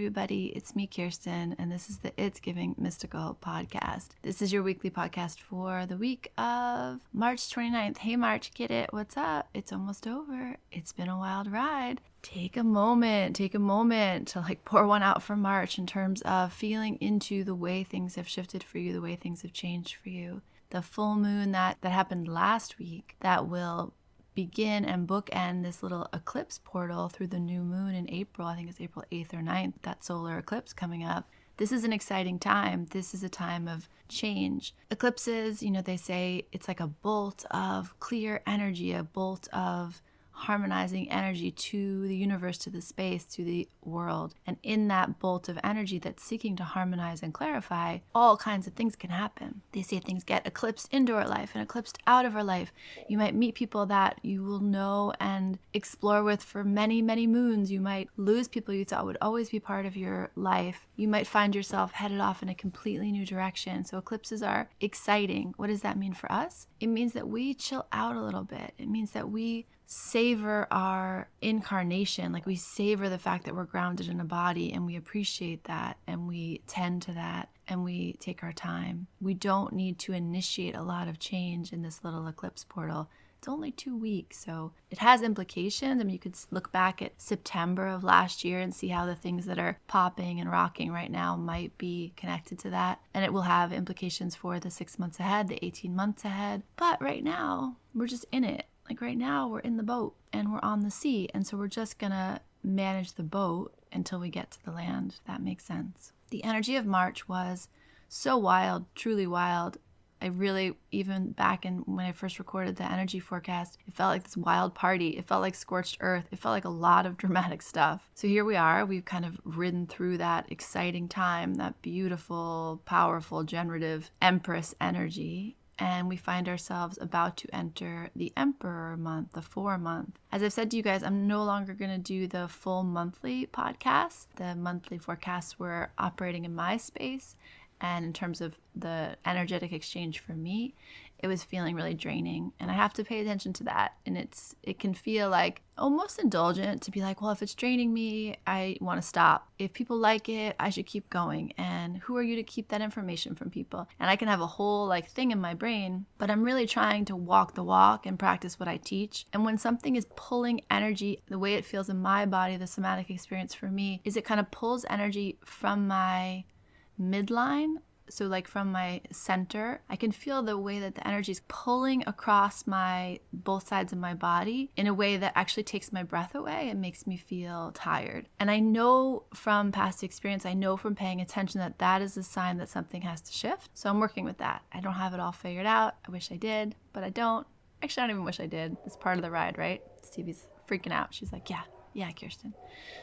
everybody. It's me, Kirsten, and this is the It's Giving Mystical podcast. This is your weekly podcast for the week of March 29th. Hey, March, get it? What's up? It's almost over. It's been a wild ride. Take a moment to pour one out for March in terms of feeling into the way things have shifted for you, the way things have changed for you. The full moon that happened last week that will begin and bookend this little eclipse portal through the new moon in April. I think it's April 8th or 9th, that solar eclipse coming up. This is an exciting time. This is a time of change. Eclipses, they say it's like a bolt of clear energy, a bolt of harmonizing energy to the universe, to the space, to the world. And in that bolt of energy that's seeking to harmonize and clarify, all kinds of things can happen. They say things get eclipsed into our life and eclipsed out of our life. You might meet people that you will know and explore with for many, many moons. You might lose people you thought would always be part of your life. You might find yourself headed off in a completely new direction. So eclipses are exciting. What does that mean for us? It means that we chill out a little bit. It means that we savor our incarnation, like we savor the fact that we're grounded in a body, and we appreciate that, and we tend to that, and we take our time. We don't need to initiate a lot of change in this little eclipse portal. It's only 2 weeks, so it has implications. You could look back at September of last year and see how the things that are popping and rocking right now might be connected to that. And it will have implications for the 6 months ahead, the 18 months ahead. But right now, we're just in it. Like right now, we're in the boat and we're on the sea. And so we're just going to manage the boat until we get to the land, if that makes sense. The energy of March was so wild, truly wild. I really, even back in when I first recorded the energy forecast, it felt like this wild party. It felt like scorched earth. It felt like a lot of dramatic stuff. So here we are. We've kind of ridden through that exciting time, that beautiful, powerful, generative Empress energy. And we find ourselves about to enter the Emperor month, the 4 month. As I've said to you guys, I'm no longer going to do the full monthly podcast. The monthly forecasts were operating in my space. And in terms of the energetic exchange for me, it was feeling really draining. And I have to pay attention to that. And it can feel like almost indulgent to be like, well, if it's draining me, I want to stop. If people like it, I should keep going. And who are you to keep that information from people? And I can have a whole thing in my brain, but I'm really trying to walk the walk and practice what I teach. And when something is pulling energy, the way it feels in my body, the somatic experience for me, is it kind of pulls energy from my midline. So from my center, I can feel the way that the energy is pulling across both sides of my body in a way that actually takes my breath away and makes me feel tired. And I know from past experience, I know from paying attention that is a sign that something has to shift. So I'm working with that. I don't have it all figured out. I wish I did, but I don't. Actually, I don't even wish I did. It's part of the ride, right? Stevie's freaking out. She's like, yeah, Kirsten.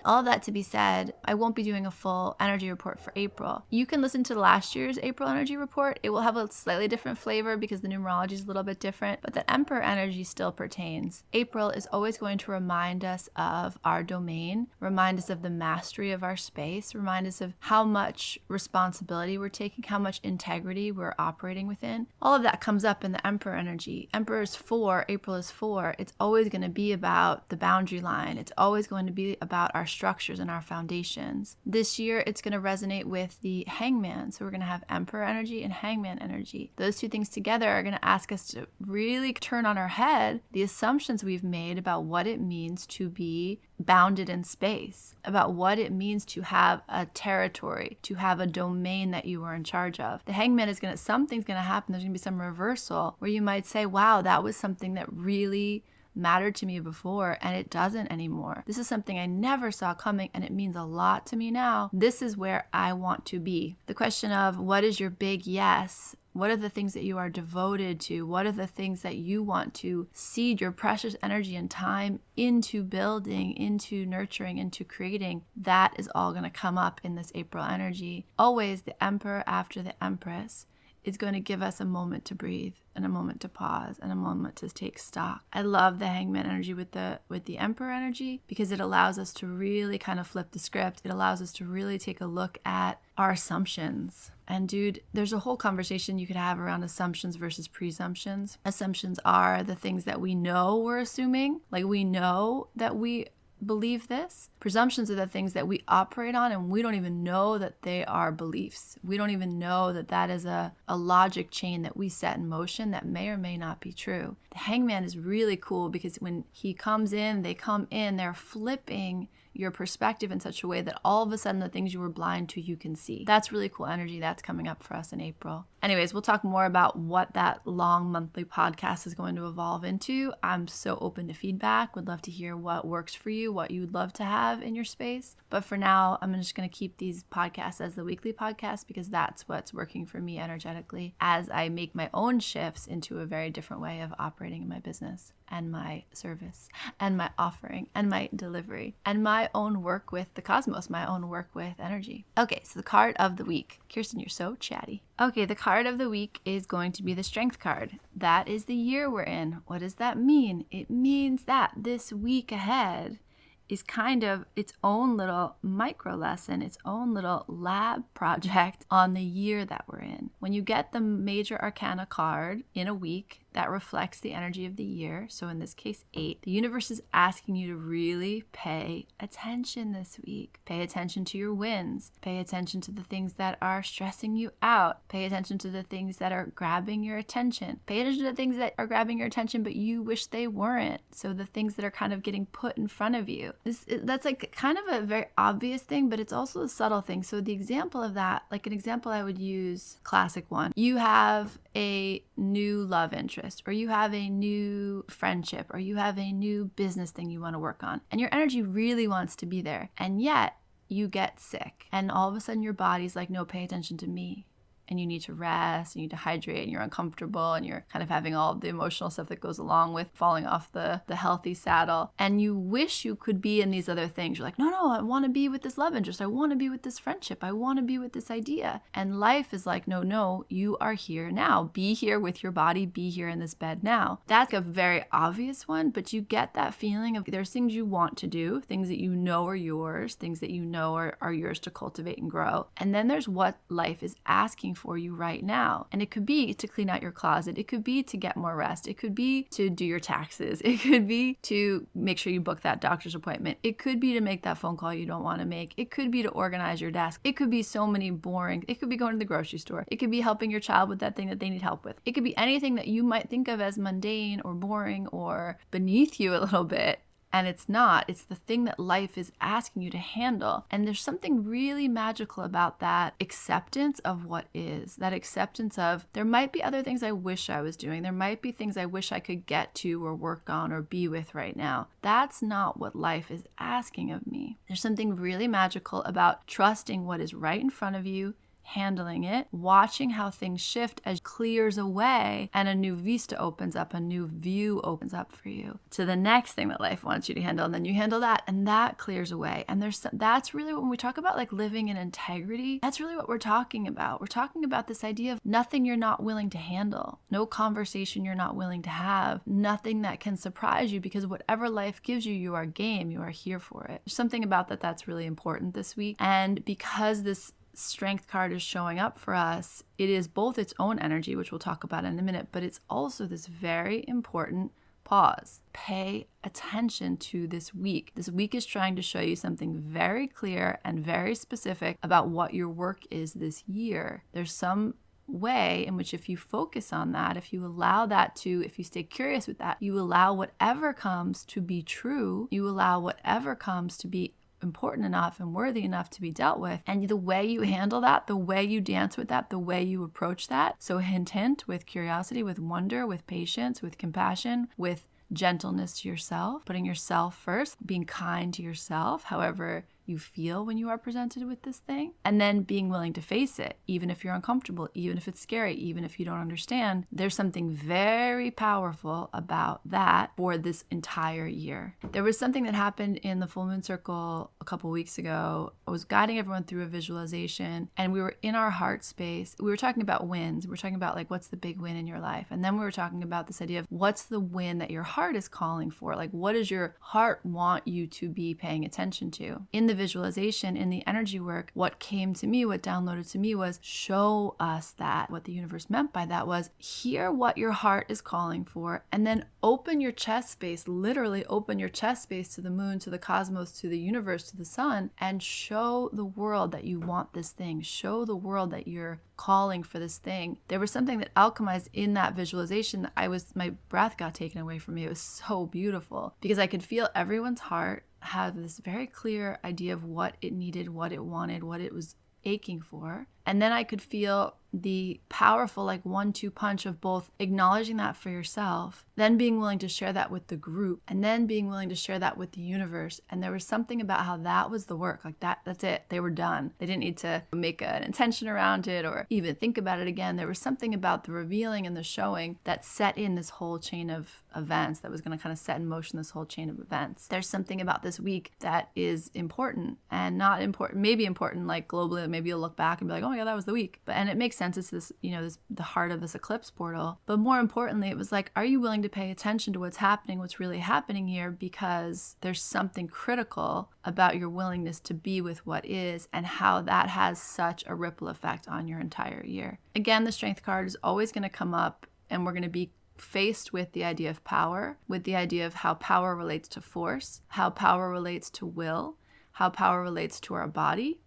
All of that to be said, I won't be doing a full energy report for April. You can listen to last year's April energy report. It will have a slightly different flavor because the numerology is a little bit different, but the Emperor energy still pertains. April is always going to remind us of our domain, remind us of the mastery of our space, remind us of how much responsibility we're taking, how much integrity we're operating within. All of that comes up in the Emperor energy. Emperor is 4, April is 4. It's always going to be about the boundary line. It's always going to be about our structures and our foundations. This year, it's going to resonate with the Hangman. So we're going to have Emperor energy and Hangman energy. Those two things together are going to ask us to really turn on our head the assumptions we've made about what it means to be bounded in space, about what it means to have a territory, to have a domain that you are in charge of. The Hangman is something's going to happen. There's going to be some reversal where you might say, wow, that was something that really mattered to me before and it doesn't anymore. This is something I never saw coming and it means a lot to me now. This is where I want to be. The question of what is your big yes? What are the things that you are devoted to? What are the things that you want to seed your precious energy and time into building, into nurturing, into creating? That is all going to come up in this April energy. Always the Emperor after the Empress is going to give us a moment to breathe and a moment to pause and a moment to take stock. I love the Hangman energy with the Emperor energy because it allows us to really kind of flip the script. It allows us to really take a look at our assumptions. And dude, there's a whole conversation you could have around assumptions versus presumptions. Assumptions are the things that we know we're assuming. Like we know that we believe this. Presumptions are the things that we operate on, and we don't even know that they are beliefs. We don't even know that that is a logic chain that we set in motion that may or may not be true. The hangman is really cool because when he comes in, they come in, they're flipping your perspective in such a way that all of a sudden the things you were blind to, you can see. That's really cool energy. That's coming up for us in April. Anyways, we'll talk more about what that long monthly podcast is going to evolve into. I'm so open to feedback. Would love to hear what works for you, what you would love to have in your space. But for now, I'm just going to keep these podcasts as the weekly podcast because that's what's working for me energetically as I make my own shifts into a very different way of operating in my business and my service and my offering and my delivery and my own work with the cosmos, my own work with energy. Okay, so the card of the week. Kirsten, you're so chatty. Okay, the card of the week is going to be the Strength card. That is the year we're in. What does that mean? It means that this week ahead is kind of its own little micro lesson, its own little lab project on the year that we're in. When you get the major arcana card in a week, that reflects the energy of the year. So in this case, 8. The universe is asking you to really pay attention this week. Pay attention to your wins. Pay attention to the things that are stressing you out. Pay attention to the things that are grabbing your attention. Pay attention to the things that are grabbing your attention, but you wish they weren't. So the things that are kind of getting put in front of you. That's like kind of a very obvious thing, but it's also a subtle thing. So the example of that, like an example I would use, classic one. You have a new love interest, or you have a new friendship, or you have a new business thing you want to work on, and your energy really wants to be there, and yet you get sick, and all of a sudden your body's like, no, pay attention to me. And you need to rest, you need to hydrate, and you're uncomfortable, and you're kind of having all of the emotional stuff that goes along with falling off the healthy saddle. And you wish you could be in these other things. You're like, no, I want to be with this love interest. I want to be with this friendship. I want to be with this idea. And life is like, no, you are here now. Be here with your body. Be here in this bed now. That's a very obvious one, but you get that feeling of there's things you want to do, things that you know are yours, things that you know are yours to cultivate and grow. And then there's what life is asking for you right now. And it could be to clean out your closet. It could be to get more rest. It could be to do your taxes. It could be to make sure you book that doctor's appointment. It could be to make that phone call you don't want to make. It could be to organize your desk. It could be so many boring. It could be going to the grocery store. It could be helping your child with that thing that they need help with. It could be anything that you might think of as mundane or boring or beneath you a little bit. And it's not. It's the thing that life is asking you to handle. And there's something really magical about that acceptance of what is. That acceptance of there might be other things I wish I was doing. There might be things I wish I could get to or work on or be with right now. That's not what life is asking of me. There's something really magical about trusting what is right in front of you, handling it, watching how things shift as it clears away and a new vista opens up, a new view opens up for you to the next thing that life wants you to handle. And then you handle that and that clears away. And that's really when we talk about like living in integrity, that's really what we're talking about. We're talking about this idea of nothing you're not willing to handle, no conversation you're not willing to have, nothing that can surprise you, because whatever life gives you, you are game, you are here for it. There's something about that's really important this week. And because this Strength card is showing up for us, it is both its own energy, which we'll talk about in a minute, but it's also this very important pause. Pay attention to this week. This week is trying to show you something very clear and very specific about what your work is this year. There's some way in which if you focus on that, if you allow that to, if you stay curious with that, you allow whatever comes to be true, you allow whatever comes to be important enough and worthy enough to be dealt with. And the way you handle that, the way you dance with that, the way you approach that. So hint, with curiosity, with wonder, with patience, with compassion, with gentleness to yourself, putting yourself first, being kind to yourself, however you feel when you are presented with this thing, and then being willing to face it, even if you're uncomfortable, even if it's scary, even if you don't understand. There's something very powerful about that for this entire year. There was something that happened in the full moon circle a couple weeks ago. I was guiding everyone through a visualization, and we were in our heart space. We were talking about wins. We were talking about like, what's the big win in your life? And then we were talking about this idea of what's the win that your heart is calling for? Like, what does your heart want you to be paying attention to? In the the visualization, in the energy work, what came to me, what downloaded to me was show us that. What the universe meant by that was hear what your heart is calling for, and then open your chest space, literally open your chest space to the moon, to the cosmos, to the universe, to the sun, and show the world that you want this thing. Show the world that you're calling for this thing. There was something that alchemized in that visualization that my breath got taken away from me. It was so beautiful because I could feel everyone's heart have this very clear idea of what it needed, what it wanted, what it was aching for. And then I could feel the powerful 1-2 punch of both acknowledging that for yourself, then being willing to share that with the group, and then being willing to share that with the universe. And there was something about how that was the work. That's it. They were done. They didn't need to make an intention around it or even think about it again. There was something about the revealing and the showing that set in this whole chain of events, that was going to kind of set in motion this whole chain of events. There's something about this week that is important and not important, maybe important globally. Maybe you'll look back and be like, oh my God, that was the week. And it makes sense. It's this, the heart of this eclipse portal. But more importantly, it was are you willing to pay attention to what's happening, what's really happening here? Because there's something critical about your willingness to be with what is and how that has such a ripple effect on your entire year. Again, the strength card is always going to come up, and we're going to be faced with the idea of power, with the idea of how power relates to force, how power relates to will, how power relates to our body,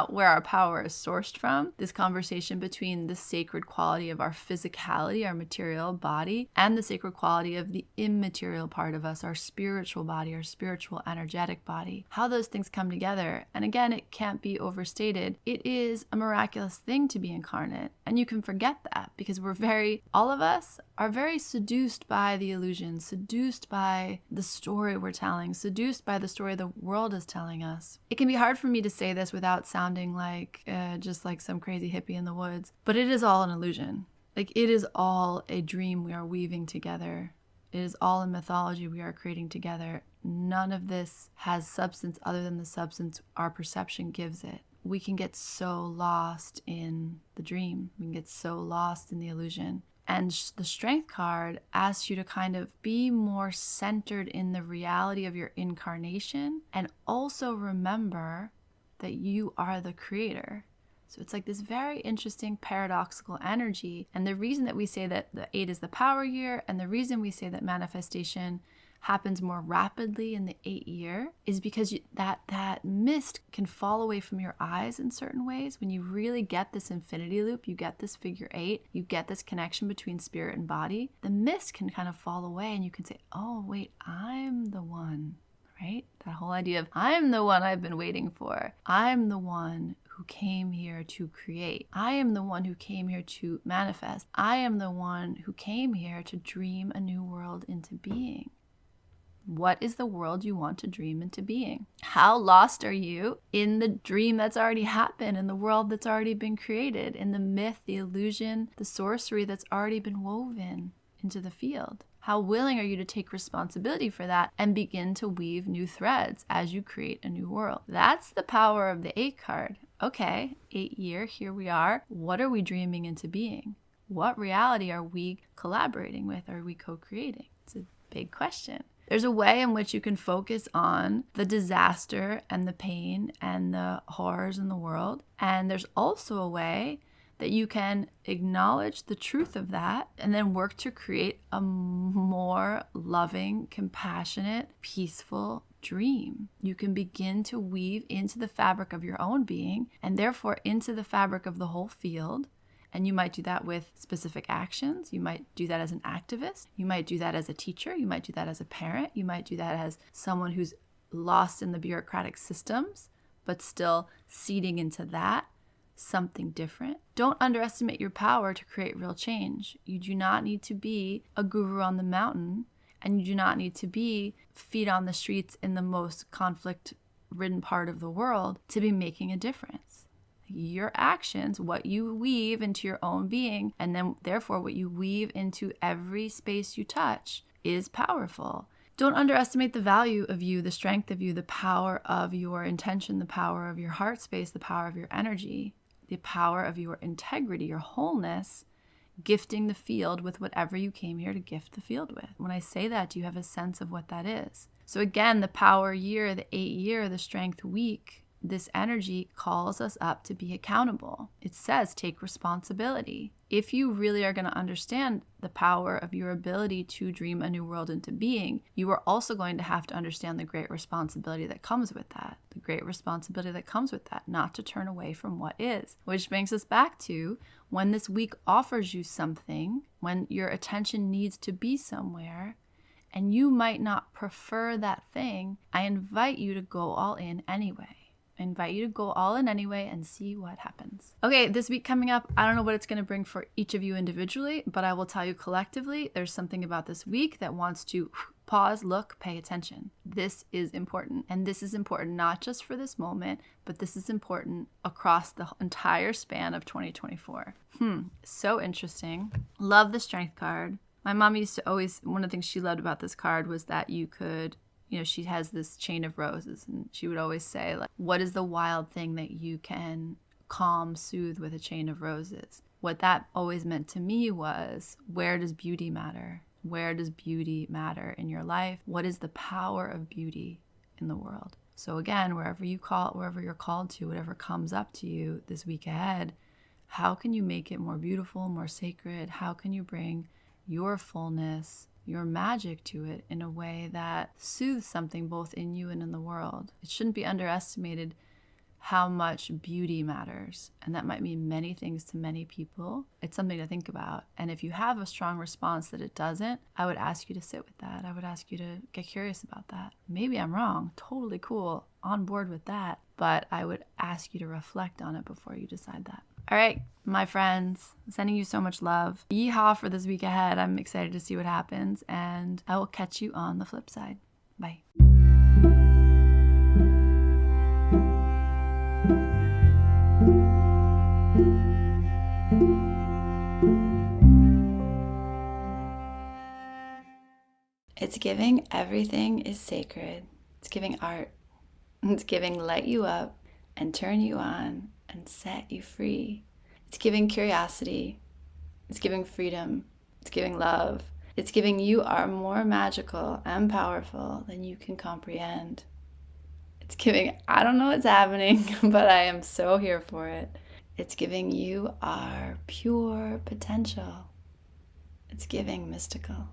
where our power is sourced from. This conversation between the sacred quality of our physicality, our material body, and the sacred quality of the immaterial part of us, our spiritual body, our spiritual energetic body. How those things come together. And again, it can't be overstated. It is a miraculous thing to be incarnate. And you can forget that because all of us are very seduced by the illusion, seduced by the story we're telling, seduced by the story the world is telling us. It can be hard for me to say this without sounding just like some crazy hippie in the woods, but it is all an illusion. It is all a dream we are weaving together. It is all a mythology we are creating together. None of this has substance other than the substance our perception gives it. We can get so lost in the dream. We can get so lost in the illusion. And the strength card asks you to kind of be more centered in the reality of your incarnation, and also remember that you are the creator. So it's this very interesting paradoxical energy. And the reason that we say that the 8 is the power year, and the reason we say that manifestation happens more rapidly in the 8 year is because that mist can fall away from your eyes in certain ways. When you really get this infinity loop, you get this figure 8, you get this connection between spirit and body, the mist can kind of fall away and you can say, oh wait, I'm the one, right? That whole idea of I'm the one I've been waiting for. I'm the one who came here to create. I am the one who came here to manifest. I am the one who came here to dream a new world into being. What is the world you want to dream into being? How lost are you in the dream that's already happened, in the world that's already been created, in the myth, the illusion, the sorcery that's already been woven into the field? How willing are you to take responsibility for that and begin to weave new threads as you create a new world? That's the power of the 8 card. Okay, 8 year, here we are. What are we dreaming into being? What reality are we collaborating with? Are we co-creating? It's a big question. There's a way in which you can focus on the disaster and the pain and the horrors in the world. And there's also a way that you can acknowledge the truth of that and then work to create a more loving, compassionate, peaceful dream. You can begin to weave into the fabric of your own being and therefore into the fabric of the whole field. And you might do that with specific actions. You might do that as an activist. You might do that as a teacher. You might do that as a parent. You might do that as someone who's lost in the bureaucratic systems, but still seeding into that something different. Don't underestimate your power to create real change. You do not need to be a guru on the mountain, and you do not need to be feet on the streets in the most conflict-ridden part of the world to be making a difference. Your actions, what you weave into your own being, and then therefore what you weave into every space you touch is powerful. Don't underestimate the value of you, the strength of you, the power of your intention, the power of your heart space, the power of your energy, the power of your integrity, your wholeness, gifting the field with whatever you came here to gift the field with. When I say that, do you have a sense of what that is? So again, the power year, the 8-year, the strength week, this energy calls us up to be accountable. It says take responsibility. If you really are going to understand the power of your ability to dream a new world into being, you are also going to have to understand the great responsibility that comes with that. The great responsibility that comes with that, not to turn away from what is. Which brings us back to when this week offers you something, when your attention needs to be somewhere, and you might not prefer that thing, I invite you to go all in anyway. I invite you to go all in anyway and see what happens. Okay, this week coming up, I don't know what it's going to bring for each of you individually, but I will tell you collectively, there's something about this week that wants to pause, look, pay attention. This is important. And this is important not just for this moment, but this is important across the entire span of 2024. So interesting. Love the strength card. My mom used to always, one of the things she loved about this card was that you could, she has this chain of roses, and she would always say, like, what is the wild thing that you can calm, soothe with a chain of roses? What that always meant to me was, where does beauty matter? Where does beauty matter in your life? What is the power of beauty in the world? So again, wherever you're called to, whatever comes up to you this week ahead, how can you make it more beautiful, more sacred? How can you bring your fullness, your magic to it in a way that soothes something both in you and in the world? It shouldn't be underestimated how much beauty matters. And that might mean many things to many people. It's something to think about. And if you have a strong response that it doesn't, I would ask you to sit with that. I would ask you to get curious about that. Maybe I'm wrong. Totally cool. On board with that. But I would ask you to reflect on it before you decide that. All right, my friends, sending you so much love. Yeehaw for this week ahead. I'm excited to see what happens, and I will catch you on the flip side. Bye. It's giving everything is sacred. It's giving art. It's giving light you up and turn you on and set you free. It's giving curiosity. It's giving freedom. It's giving love. It's giving you are more magical and powerful than you can comprehend. It's giving, I don't know what's happening, but I am so here for it. It's giving you are pure potential. It's giving mystical.